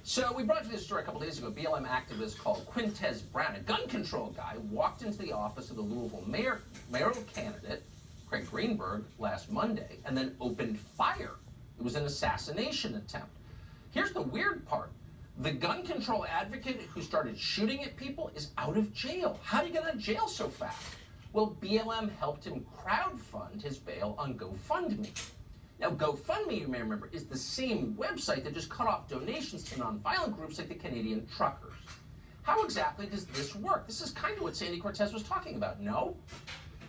So we brought you this story a couple days ago. BLM activist called Quentis Brown, a gun control guy, walked into the office of the Louisville Mayoral Candidate, Craig Greenberg, last Monday, and then opened fire. It was an assassination attempt. Here's the weird part. The gun control advocate who started shooting at people is out of jail. How did he get out of jail so fast? Well, BLM helped him crowdfund his bail on GoFundMe. Now, GoFundMe, you may remember, is the same website that just cut off donations to nonviolent groups like the Canadian truckers. How exactly does this work? This is kind of what Sandy Cortez was talking about, no?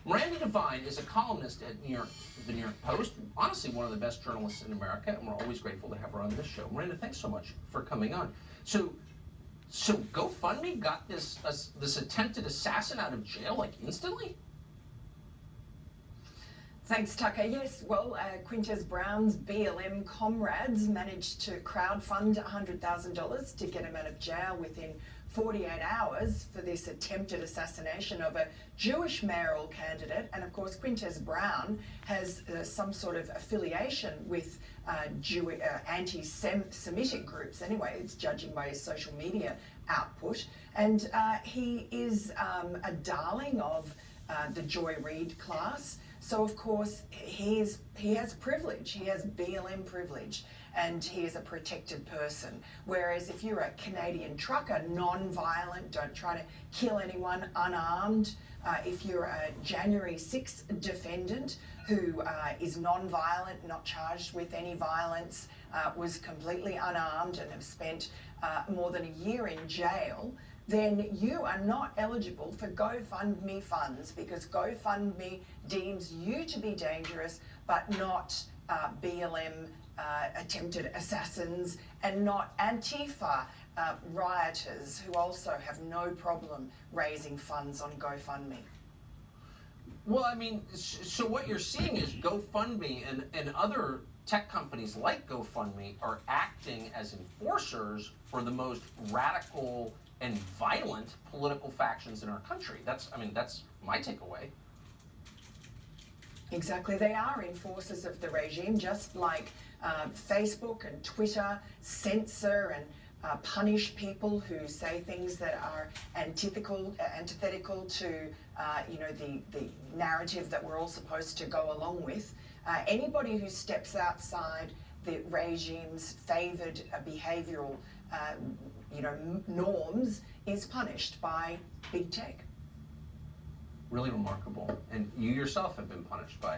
Miranda Devine is a columnist at the New York Post, honestly one of the best journalists in America, and we're always grateful to have her on this show. Miranda, thanks so much for coming on. So GoFundMe got this attempted assassin out of jail, like, instantly? Thanks, Tucker. Yes, well, Quentis Brown's BLM comrades managed to crowdfund $100,000 to get him out of jail within 48 hours for this attempted assassination of a Jewish mayoral candidate. And of course, Quentis Brown has some sort of affiliation with anti-Semitic groups. Anyway, it's judging by his social media output. And he is a darling of the Joy Reid class. So of course he has privilege, he has BLM privilege, and he is a protected person. Whereas if you're a Canadian trucker, non-violent, don't try to kill anyone, unarmed, if you're a January 6th defendant who is non-violent, not charged with any violence, was completely unarmed and have spent more than a year in jail, then you are not eligible for GoFundMe funds, because GoFundMe deems you to be dangerous, but not BLM attempted assassins, and not Antifa rioters who also have no problem raising funds on GoFundMe. Well, I mean, so what you're seeing is GoFundMe and other tech companies like GoFundMe are acting as enforcers for the most radical and violent political factions in our country. That's my takeaway. Exactly, they are enforcers of the regime, just like Facebook and Twitter censor and punish people who say things that are antithetical to the narrative that we're all supposed to go along with. Anybody who steps outside the regime's favoured behavioural norms is punished by big tech. Really remarkable. And you yourself have been punished by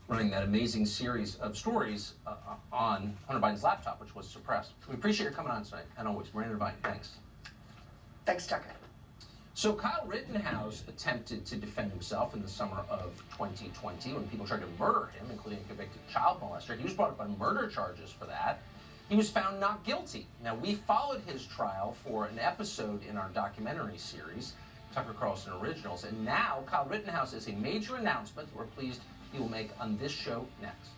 running that amazing series of stories on Hunter Biden's laptop, which was suppressed. We appreciate your coming on tonight. And always, Miranda Devine, thanks. Thanks, Tucker. So Kyle Rittenhouse attempted to defend himself in the summer of 2020 when people tried to murder him, including a convicted child molester. He was brought up on murder charges for that. He was found not guilty. Now, we followed his trial for an episode in our documentary series, Tucker Carlson Originals, and now Kyle Rittenhouse is a major announcement we're pleased he will make on this show next.